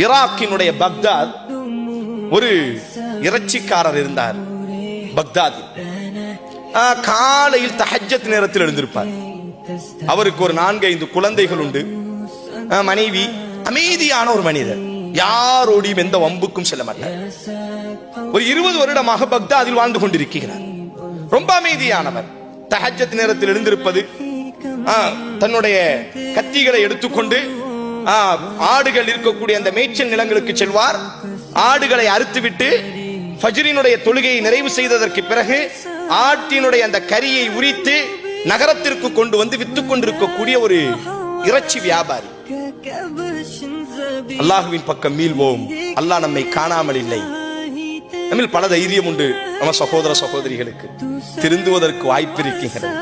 ஈராக்கினுடைய Baghdad ஒரு இறைச்சிக்காரர் இருந்தார். Baghdad காலையில் தஹஜ்ஜத் நேரத்தில் எழுந்திருப்பார். அவருக்கு ஒரு 4-5 குழந்தைகள் உண்டு, மனைவி. அமைதியான ஒரு மனிதர், யாரோடையும் எந்த வம்புக்கும் செல்ல மாட்டார். ஒரு 20 வருடமாக பக்தாதில் வாழ்ந்து கொண்டிருக்கிறார். ரொம்ப அமைதியானவர். தஹஜ்ஜத் நேரத்தில் எழுந்திருப்பது, தன்னுடைய கத்திகளை எடுத்துக்கொண்டு ஆடுகள் இருக்கக்கூடிய அந்த மேய்ச்சல் நிலங்களுக்கு செல்வார். ஆடுகளை அறுத்துவிட்டு ஃபஜ்ரினுடைய தொழுகையை நிறைவு செய்ததற்கு பிறகு ஆட்டினுடைய அந்த கரியை உரித்து நகரத்திற்கு கொண்டு வந்து வித்துக் கொண்டிருக்கக்கூடிய ஒரு இறைச்சி வியாபாரி. அல்லாஹுவின் பக்கம் மீள்வோம், அல்லாஹ் நம்மை காணாமல் இல்லை. நம்மில் பல தைரியம் உண்டு. நம்ம சகோதர சகோதரிகளுக்கு திருந்துவதற்கு வாய்ப்பு இருக்கின்றது,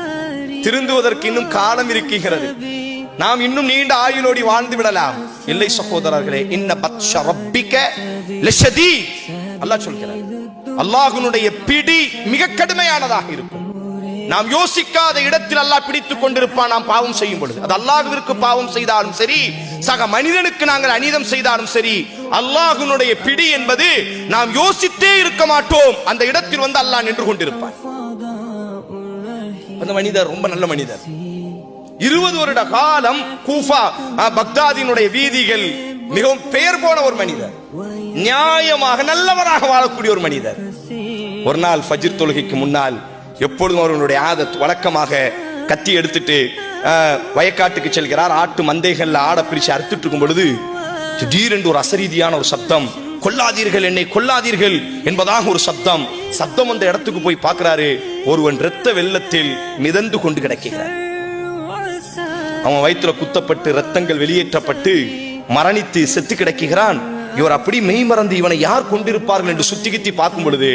திருந்துவதற்கு இன்னும் காலம் இருக்கின்றது. நாம் இன்னும் நீண்ட ஆயுளோடி வாழ்ந்து விடலாம். இல்லை சகோதரர்களே, இன்ன பத்ஷ ரப்பிக லஷதீத். அல்லாஹ் சொல்கிறார், அல்லாஹ்வுடைய பிடி மிக கடுமையானதாக இருக்கும். நாம் யோசிக்காத இடத்தில் அல்லாஹ் பிடித்துக் கொண்டிருப்பான். நாம் பாவம் செய்யும் பொழுது, அது அல்லாஹ்விற்கு பாவம் செய்தாலும் சரி, சக மனிதனுக்கு நாங்கள் அநீதம் செய்தாலும் சரி, அல்லாஹ்வுடைய பிடி என்பது நாம் யோசித்தே இருக்க மாட்டோம். அந்த இடத்தில் வந்து அல்லாஹ் நின்று கொண்டிருப்பான். அந்த மனிதர் ரொம்ப நல்ல மனிதர். 20 வருட காலம் கூஃபா பக்தாதினுடைய வீதிகள் மிகவும் பெயர் போன ஒரு மனிதர், நியாயமாக நல்லவராக வாழக்கூடிய ஒரு மனிதர். ஒரு நாள் ஃபஜ்ர் தொழுகைக்கு முன்னால் எப்பொழுதும் அவர்களுடைய ஆதத் வழக்கமாக கத்தி எடுத்துட்டு வயக்காட்டுக்கு செல்கிறார். ஆட்டு மந்தைகள்ல ஆட பிரிச்சு அறுத்துட்டு இருக்கும் பொழுது திடீரென்று ஒரு அசரீதியான ஒரு சப்தம், கொல்லாதீர்கள், என்னை கொல்லாதீர்கள் என்பதாக ஒரு சப்தம். சப்தம் அந்த இடத்துக்கு போய் பார்க்கிறாரு. ஒருவன் இரத்த வெள்ளத்தில் மிதந்து கொண்டு கிடக்கிறார். அவன் வயிற்றுல குத்தப்பட்டு ரத்தங்கள் வெளியேற்றப்பட்டு மரணித்து செத்து கிடக்கிறான். இவர் அப்படி மெய் மறந்து இவனை யார் கொண்டிருப்பார்கள் என்று சுத்தி கித்தி பார்க்கும் பொழுது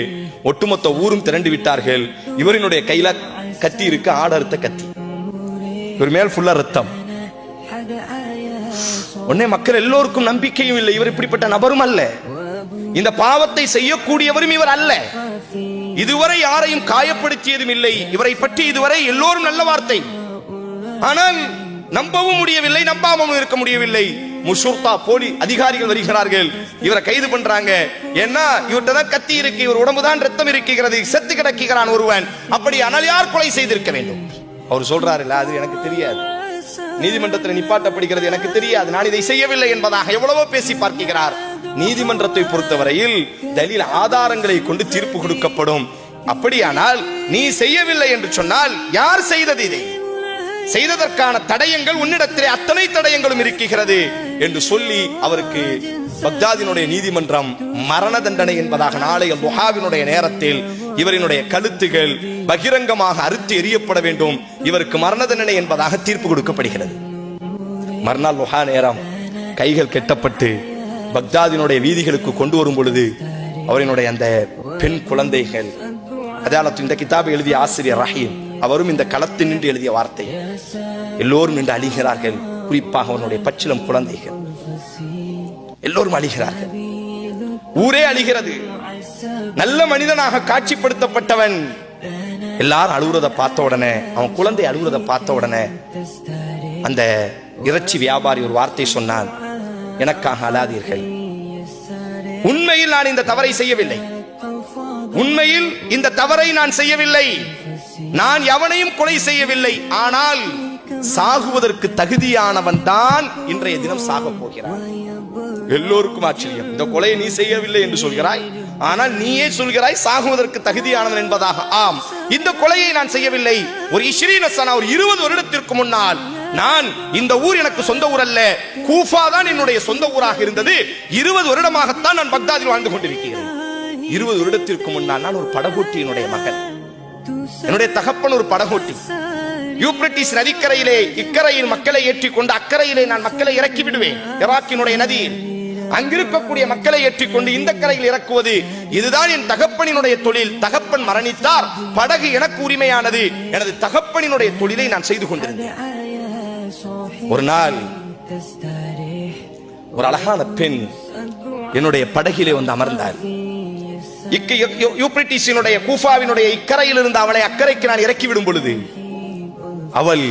ஒட்டுமொத்த ஊரும் திரண்டு விட்டார்கள். இவரினுடைய கையில கத்தி இருக்கு, ஆடறுத்த கத்தி. இவர் மேல் ஃபுல்லா ரத்தம். உடனே மக்கள் எல்லோருக்கும் நம்பிக்கையும் இல்லை, இவர் இப்படிப்பட்ட நபரும் அல்ல, இந்த பாவத்தை செய்யக்கூடியவரும் இவர் அல்ல, இதுவரை யாரையும் காயப்படுத்தியதும் இல்லை, இவரை பற்றி இதுவரை எல்லோரும் நல்ல வார்த்தை. ஆனால் நம்பவும் முடியவில்லை, நம்பாமலும் இருக்க முடியவில்லை. முஷூர்தா போலி அதிகாரிகள் வருகிறார்கள், இவரை கைது பண்றாங்க. ஏன்னா இவர்கிட்ட தான் கத்தி இருக்கு, இவர் உடம்புதான் ரத்தம் இருக்கிறது, செத்து கிடக்கிறான் ஒருவன். அப்படி ஆனால் யார் கொலை செய்திருக்க வேண்டும்? அவர் சொல்றாரு, இல்ல அது எனக்கு தெரியாது, நீதிமன்றத்தில் நிப்பாட்டப்படுகிறது, எனக்கு தெரியாது, நான் இதை செய்யவில்லை என்பதாக எவ்வளவோ பேசி பார்க்கிறார். நீதிமன்றத்தை பொறுத்தவரையில் தலீல் ஆதாரங்களை கொண்டு தீர்ப்பு கொடுக்கப்படும். அப்படியானால் நீ செய்யவில்லை என்று சொன்னால் யார் செய்தது? இதை செய்ததற்கான தடயங்கள் உன்னிடத்திலே அத்தனை தடயங்களும் இருக்கிறது என்று சொல்லி அவருக்கு பக்தாதினுடைய நீதிமன்றம் மரண தண்டனை என்பதாக நாளைய லுஹாவினுடைய நேரத்தில் இவரினுடைய கழுத்துகள் பகிரங்கமாக அறுத்து எறியப்பட வேண்டும், இவருக்கு மரண தண்டனை என்பதாக தீர்ப்பு கொடுக்கப்படுகிறது. மறுநாள் லுஹா நேரம் கைகள் கெட்டப்பட்டு பக்தாதினுடைய வீதிகளுக்கு கொண்டு வரும் பொழுது அவரினுடைய அந்த பெண் குழந்தைகள், அதாலத்து இந்த கிதாபை எழுதிய ஆசிரியர் ரஹீம் அவரும் இந்த களத்தில் நின்று எழுதிய வார்த்தை, எல்லோரும் நின்று அழிகிறார்கள். குறிப்பாக அவனுடைய பச்சிலம் குழந்தைகள் எல்லோரும் அழிகிறார்கள், ஊரே அழிகிறது. நல்ல மனிதனாக காட்சிப்படுத்தப்பட்டவன் எல்லாரும் அழுகுறத பார்த்த உடனே, அவன் குழந்தை அழுகுறத பார்த்த உடனே அந்த இறைச்சி வியாபாரி ஒரு வார்த்தை சொன்னான், எனக்காக அழாதீர்கள், உண்மையில் நான் இந்த தவறை செய்யவில்லை, உண்மையில் இந்த தவறை நான் செய்யவில்லை, நான் எவனையும் கொலை செய்யவில்லை, ஆனால் சாகுவதற்கு தகுதியானவன் தான் இன்றைய தினம் சாக போகிறான். எல்லோருக்கும் ஆச்சரியம், இந்த கொலையை நீ செய்யவில்லை என்று சொல்கிறாய், ஆனால் நீயே சொல்கிறாய் சாகுவதற்கு தகுதியானவன் என்பதாக. ஆம், இந்த கொலையை நான் செய்யவில்லை. ஒரு 20 வருடத்திற்கு முன்னால் நான், இந்த ஊர் எனக்கு சொந்த ஊர் அல்ல, கூஃபா தான் என்னுடைய சொந்த ஊராக இருந்தது. 20 வருடமாகத்தான் நான் பக்தாதில் வாழ்ந்து கொண்டிருக்கிறேன். 20 வருடத்திற்கு முன்னால் நான் ஒரு படகோட்டியினுடைய மகன், என்னுடைய தகப்பன் ஒரு படகோட்டி. யூப்ரட்டிஸ் நதிக்கரையிலே இக்கரையில் மக்களை ஏற்றிக்கொண்டு அக்கறையிலே நான் மக்களை இறக்கி விடுவேன். ஈராக்கினுடைய நதியில் அங்கிருக்கக்கூடிய மக்களை ஏற்றிக்கொண்டு இந்த கரையில் இறக்குவது, இதுதான் என் தகப்பனினுடைய தொழில். தகப்பன் மரணித்தார், படகு எனக்கு உரிமையானது. எனது தகப்பனினுடைய தொழிலை நான் செய்து கொண்டிருந்தேன். ஒரு நாள் ஒரு அழகான பெண் என்னுடைய படகிலே வந்து அமர்ந்தார். யூப்ரட்டிஸினுடைய கூஃபாவினுடைய இக்கரையில் இருந்து அவளை அக்கறைக்கு நான் இறக்கி விடும் பொழுது அவள்